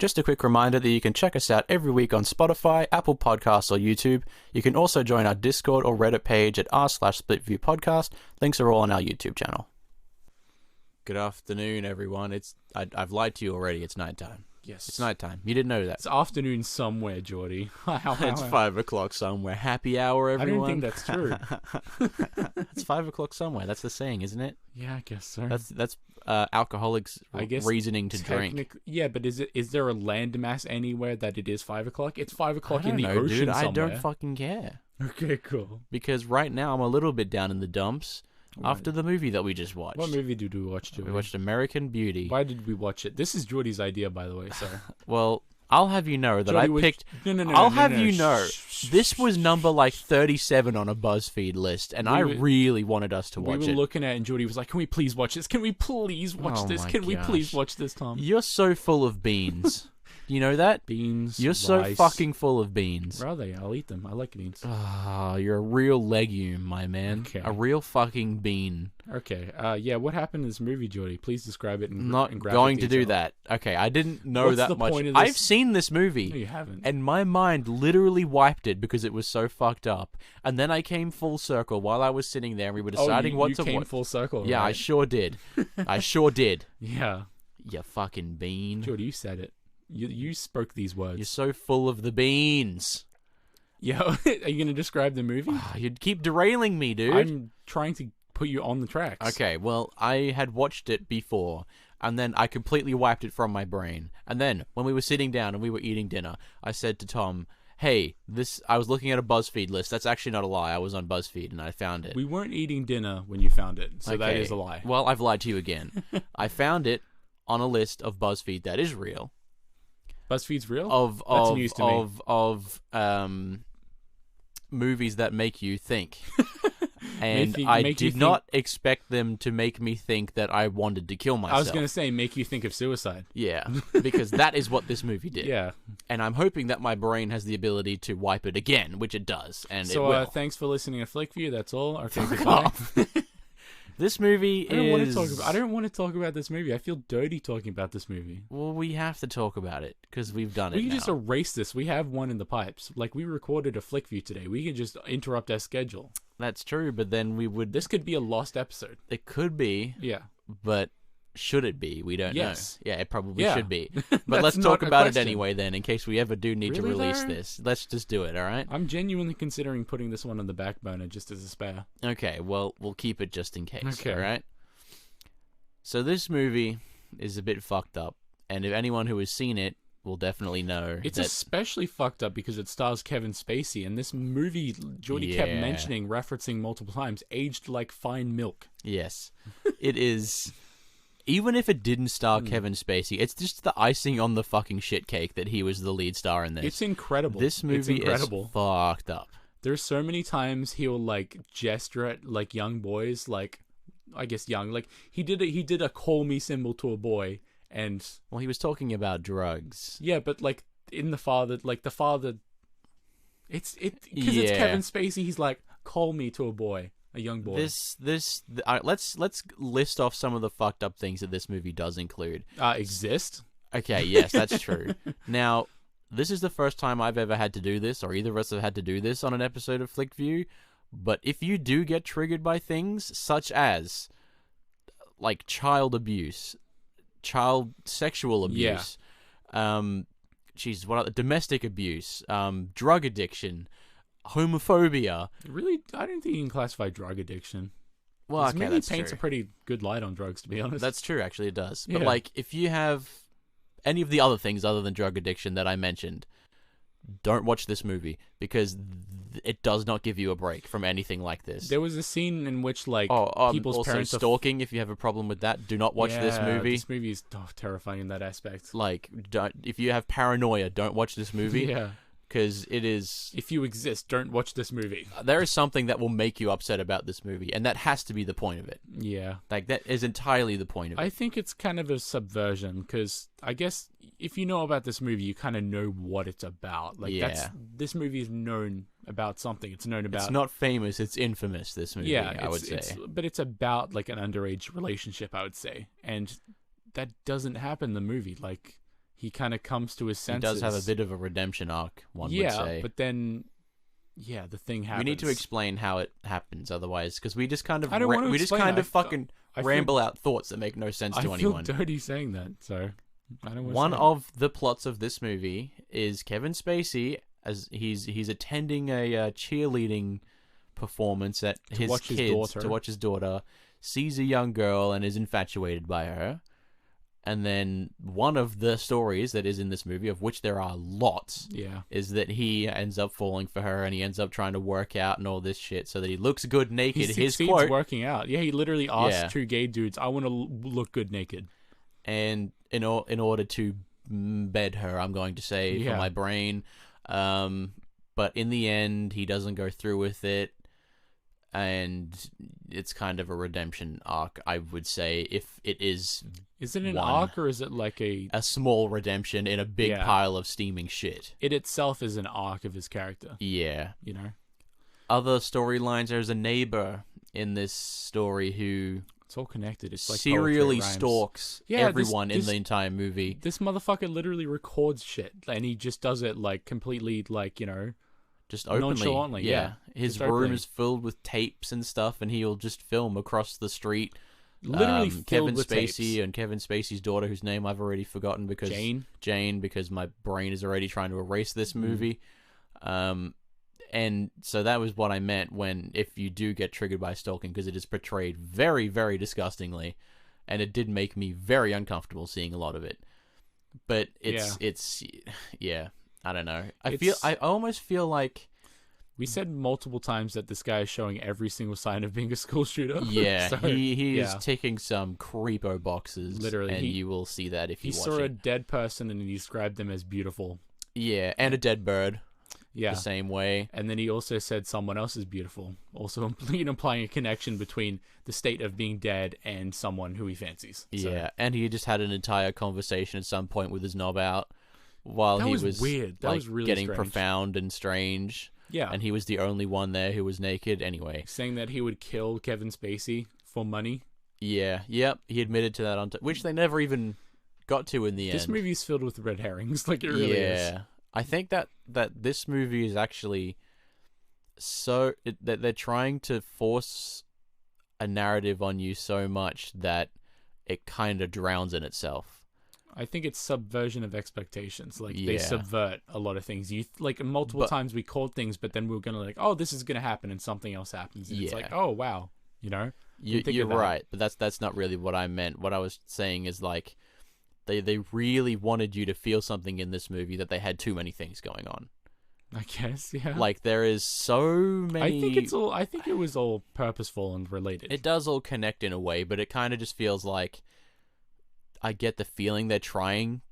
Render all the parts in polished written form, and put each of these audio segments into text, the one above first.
Just a quick reminder that you can check us out every week on Spotify, Apple Podcasts, or YouTube. You can also join our Discord or Reddit page at r/SplitViewPodcast. Links are all on our YouTube channel. Good afternoon, everyone. I've lied to you already. It's nighttime. Yes. It's nighttime. You didn't know that. It's afternoon somewhere, Geordie. It's 5 o'clock somewhere. Happy hour, everyone. I don't think that's true. It's 5 o'clock somewhere. That's the saying, isn't it? Yeah, I guess so. That's alcoholics' reasoning to drink. Yeah, but is there a landmass anywhere that it is 5 o'clock? It's 5 o'clock in the ocean ocean somewhere. somewhere. I don't fucking care. Okay, cool. Because right now I'm a little bit down in the dumps after the movie that we just watched. What movie did we watch, Geordie? We watched American Beauty. Why did we watch it? This is Geordie's idea, by the way, so. Well, I'll have you know that Geordie I picked... This was number like 37 on a BuzzFeed list, and I really wanted us to watch it. We were looking at it, and Geordie was like, can we please watch this? Can we please watch this? Can we please watch this, Tom? You're so full of beans. You know that? Beans, You're so rice. fucking full of beans. Where are they? I'll eat them. I like beans. Ah, you're a real legume, my man. Okay. A real fucking bean. Okay. Yeah, what happened in this movie, Geordie? Please describe it in Not graphic going to detail. do that. Okay, I didn't know What's that the much. point of this? I've seen this movie. No, you haven't. And my mind literally wiped it because it was so fucked up. And then I came full circle while I was sitting there and we were deciding what to watch. You came full circle, Yeah, right? I sure did. I sure did. Yeah. You fucking bean. Geordie, you said it. You spoke these words. You're so full of the beans. Yeah, are you going to describe the movie? You'd keep derailing me, dude. I'm trying to put you on the tracks. Okay, well, I had watched it before, and then I completely wiped it from my brain. And then, when we were sitting down and we were eating dinner, I said to Tom, hey, I was looking at a BuzzFeed list. That's actually not a lie. I was on BuzzFeed, and I found it. We weren't eating dinner when you found it, so that is a lie. Well, I've lied to you again. I found it on a list of BuzzFeed that is real. BuzzFeed's real? That's news to me. Of movies that make you think. And I did not expect them to make me think that I wanted to kill myself. I was going to say, make you think of suicide. Yeah, because that is what this movie did. Yeah. And I'm hoping that my brain has the ability to wipe it again, which it does, and it will. So, thanks for listening to Flick View. That's all. Okay, goodbye. This movie I don't want to talk about this movie. I feel dirty talking about this movie. Well, we have to talk about it because we've done it. We can just erase this. We have one in the pipes. Like, we recorded a Flick View today. We can just interrupt our schedule. That's true, but then we would... This could be a lost episode. It could be. Yeah. But should it be? We don't know. Yeah, it probably should be. But That's let's talk not a about it question. anyway then, in case we ever do need to release though? this. Let's just do it, all right? I'm genuinely considering putting this one on the back burner just as a spare. Okay, well, we'll keep it just in case, Okay. all right? So this movie is a bit fucked up, and if anyone who has seen it will definitely know It's that... especially fucked up because it stars Kevin Spacey, and this movie, Geordie kept Yeah. mentioning, referencing multiple times, aged like fine milk. Yes. It is... Even if it didn't star Kevin Spacey, it's just the icing on the fucking shit cake that he was the lead star in this. It's incredible. This movie it's incredible. is fucked up. There's so many times he'll like gesture at like young boys, like I guess young, like he did a call me symbol to a boy, and Well, he was talking about drugs. yeah, but like in the father, it's because it's Yeah. Kevin Spacey. He's like, call me to a boy, a young boy. Let's list off some of the fucked up things that this movie does include. Exist. Okay, yes, that's true. Now, this is the first time I've ever had to do this, or either of us have had to do this on an episode of Flick View. But if you do get triggered by things such as, like, child abuse, child sexual abuse, domestic abuse, drug addiction, homophobia. Really, I don't think you can classify drug addiction. Well, This okay, movie that's paints true. a pretty good light on drugs, to be honest. That's true, actually, it does. But, Yeah. like, if you have any of the other things other than drug addiction that I mentioned, don't watch this movie because it does not give you a break from anything like this. There was a scene in which like people's also parents are stalking. If you have a problem with that, do not watch this movie. This movie is terrifying in that aspect. Like, if you have paranoia, don't watch this movie. Yeah. Because it is... If you exist, don't watch this movie. There is something that will make you upset about this movie, and that has to be the point of it. Yeah. Like, that is entirely the point of it. I think it's kind of a subversion, because I guess if you know about this movie, you kind of know what it's about. Like, this movie is known about something. It's known about... It's not famous, it's infamous, this movie, I would say. But it's about, like, an underage relationship, I would say. And that doesn't happen in the movie. Like... he kind of comes to his He senses. does have a bit of a redemption arc, one would say. But then, the thing happens. We need to explain how it happens, otherwise, because we just kind of I don't want to explain it. fucking ramble out thoughts that make no sense to anyone. I feel dirty saying that, so I don't want to. One of the plots of this movie is Kevin Spacey, as he's attending a cheerleading performance at to watch his daughter, sees a young girl and is infatuated by her. And then one of the stories that is in this movie, of which there are lots, is that he ends up falling for her and he ends up trying to work out and all this shit so that he looks good naked. He succeeds working out. Yeah, he literally asked two gay dudes, I want to look good naked. And in order to bed her, I'm going to say, for my brain. But in the end, he doesn't go through with it. And it's kind of a redemption arc, I would say, if it is. Is it an arc or is it like a small redemption in a big pile of steaming shit? It itself is an arc of his character. Yeah. You know? Other storylines, there's a neighbor in this story who... It's all connected. It's like serially stalks everyone in the entire movie. This motherfucker literally records shit, and he just does it, like, completely, like, you know... Just openly. Nonchalantly, yeah. His room is filled with tapes and stuff, and he'll just film across the street. Literally filled Kevin with Spacey tapes. And Kevin Spacey's daughter, whose name I've already forgotten because Jane, because my brain is already trying to erase this movie. And so that was what I meant when, if you do get triggered by stalking, because it is portrayed very, very disgustingly, and it did make me very uncomfortable seeing a lot of it. But it's I don't know. I almost feel like we said multiple times that this guy is showing every single sign of being a school shooter. Yeah, so, he is ticking some creepo boxes. Literally, and you will see that if you watch it. He saw a dead person and he described them as beautiful. Yeah, and a dead bird. Yeah, the same way. And then he also said someone else is beautiful, also implying a connection between the state of being dead and someone who he fancies. Yeah, and he just had an entire conversation at some point with his knob out. While he was weird. That was really getting strange. Profound and strange. Yeah. And he was the only one there who was naked anyway. Saying that he would kill Kevin Spacey for money. Yeah. Yep. He admitted to that, which they never even got to in the end. This movie's filled with red herrings. Like, it really is. Yeah. I think that this movie is actually that they're trying to force a narrative on you so much that it kind of drowns in itself. I think it's subversion of expectations. Like, they subvert a lot of things. Multiple times we called things, but then we were going to like, oh, this is going to happen, and something else happens. And it's like, oh, wow. You know? You're right, but that's not really what I meant. What I was saying is, like, they really wanted you to feel something in this movie that they had too many things going on. I guess, yeah. Like, there is so many... I think it was all purposeful and related. It does all connect in a way, but it kind of just feels like... I get the feeling they're trying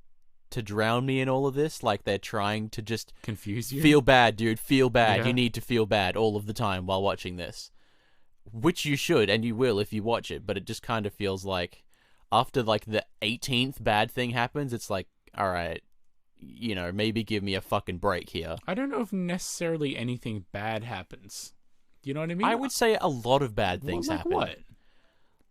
to drown me in all of this. Like, they're trying to just... confuse you? Feel bad, dude. Feel bad. Yeah. You need to feel bad all of the time while watching this. Which you should, and you will if you watch it. But it just kind of feels like... After, like, the 18th bad thing happens, it's like, alright, you know, maybe give me a fucking break here. I don't know if necessarily anything bad happens. You know what I mean? I would say a lot of bad things happen. What?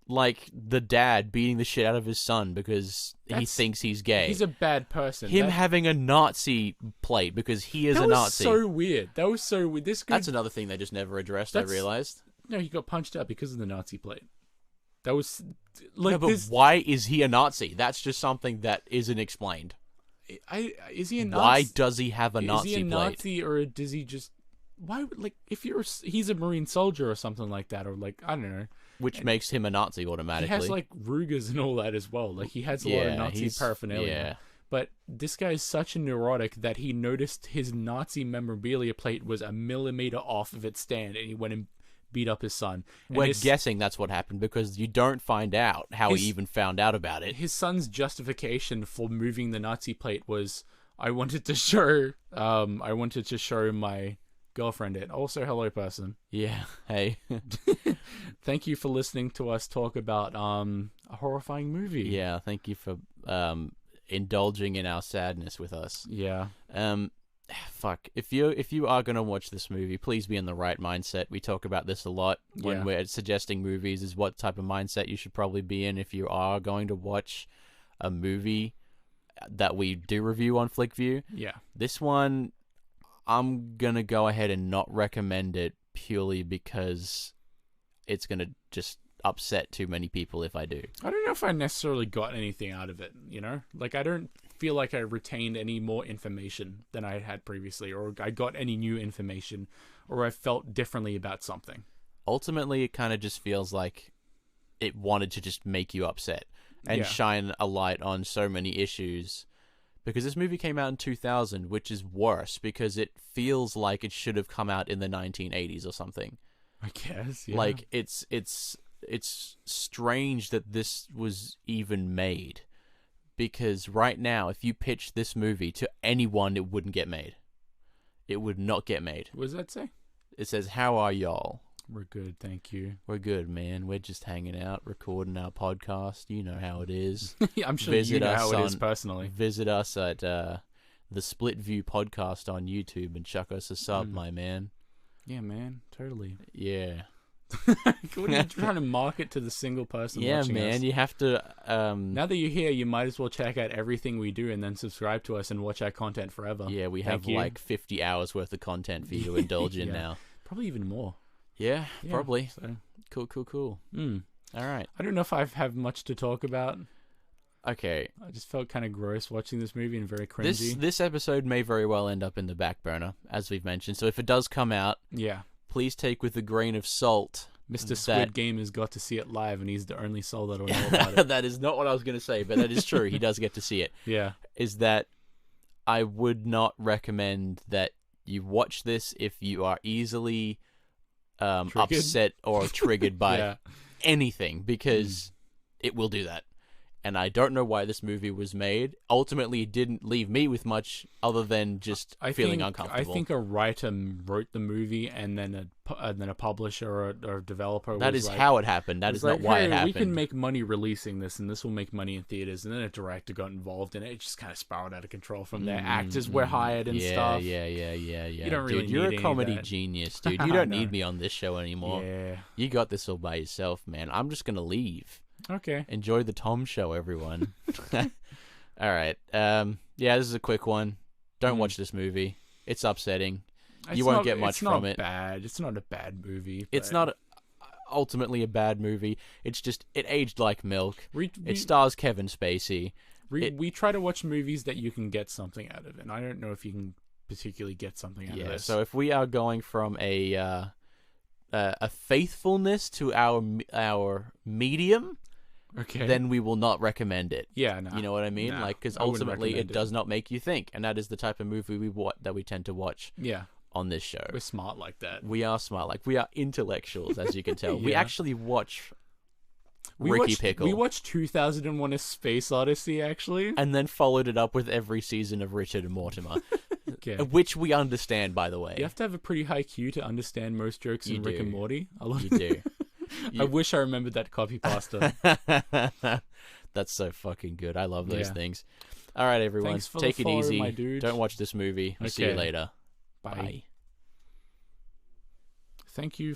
Like the dad beating the shit out of his son because he thinks he's gay. He's a bad person. Him having a Nazi plate because he is a Nazi. That was so weird. That was so weird. That's another thing they just never addressed, I realized. No, he got punched out because of the Nazi plate. That was... like, no, but why is he a Nazi? That's just something that isn't explained. Is he a Nazi? Why does he have a Nazi plate? Is he a Nazi or does he just... Why, like, if he's a Marine soldier or something like that, or like, I don't know. Which makes him a Nazi automatically. He has, like, Rugers and all that as well. Like, he has a lot of Nazi paraphernalia. Yeah. But this guy is such a neurotic that he noticed his Nazi memorabilia plate was a millimeter off of its stand, and he went and beat up his son. And we're guessing that's what happened because you don't find out how he even found out about it. His son's justification for moving the Nazi plate was, I wanted to show my girlfriend it. Also, hello, person. Yeah. Hey. Thank you for listening to us talk about a horrifying movie. Yeah. Thank you for indulging in our sadness with us. Yeah. Fuck. If you are gonna watch this movie, please be in the right mindset. We talk about this a lot when we're suggesting movies. Is what type of mindset you should probably be in if you are going to watch a movie. that we do review on FlickView. Yeah. This one, I'm going to go ahead and not recommend it purely because it's going to just upset too many people if I do. I don't know if I necessarily got anything out of it, you know? Like, I don't feel like I retained any more information than I had previously, or I got any new information, or I felt differently about something. Ultimately, it kind of just feels like it wanted to just make you upset and shine a light on so many issues. Because this movie came out in 2000, which is worse because it feels like it should have come out in the 1980s or something. I guess, yeah. Like, it's strange that this was even made. Because right now, if you pitch this movie to anyone, it wouldn't get made. It would not get made. What does that say? It says, "How are y'all?" We're good, thank you. We're good, man. We're just hanging out, recording our podcast. You know how it is. Yeah, I'm sure you know how it is personally. Visit us at the Split View Podcast on YouTube and chuck us a sub, my man. Yeah, man. Totally. Yeah. What are you trying to market to the single person watching us? Yeah, man. You have to... now that you're here, you might as well check out everything we do and then subscribe to us and watch our content forever. Yeah, we have like 50 hours worth of content for you to indulge in now. Probably even more. Yeah, probably. So. Cool. All right. I don't know if I have much to talk about. Okay. I just felt kind of gross watching this movie and very cringy. This episode may very well end up in the back burner, as we've mentioned. So if it does come out, please take with a grain of salt. Mr. Squid Game has got to see it live, and he's the only soul that'll know about it. That is not what I was going to say, but that is true. He does get to see it. Yeah. Is that I would not recommend that you watch this if you are easily upset or triggered by anything, because it will do that. And I don't know why this movie was made. Ultimately, it didn't leave me with much other than just feeling uncomfortable. I think a writer wrote the movie, and then a publisher or a developer. That is how it happened. That is not why it happened. We can make money releasing this, and this will make money in theaters. And then a director got involved, and it just kind of spiraled out of control from there. Actors were hired and stuff. Yeah. You don't really dude, you're need a comedy genius, dude. You don't need me on this show anymore. Yeah. You got this all by yourself, man. I'm just gonna leave. Okay. Enjoy the Tom Show, everyone. All right. This is a quick one. Don't watch this movie. It's upsetting. You won't get much from it. Bad. It's not a bad movie. It's not ultimately a bad movie. It's just, it aged like milk. It stars Kevin Spacey. We try to watch movies that you can get something out of, and I don't know if you can particularly get something out of this. So if we are going from a faithfulness to our medium, then we will not recommend it. Yeah, no. You know what I mean? No, because ultimately it does not make you think, and that is the type of movie that we tend to watch. Yeah. On this show, we're smart like that. We are smart, like we are intellectuals, as you can tell. We actually watch Pickle. We watched 2001: A Space Odyssey, actually, and then followed it up with every season of Richard and Mortimer. Okay. Which we understand, by the way. You have to have a pretty high Q to understand most jokes in Rick and Morty. You do. I wish I remembered that copy pasta. That's so fucking good. I love those things. All right, everyone. Take it easy. My dude. Don't watch this movie. We'll see you later. Bye. Thank you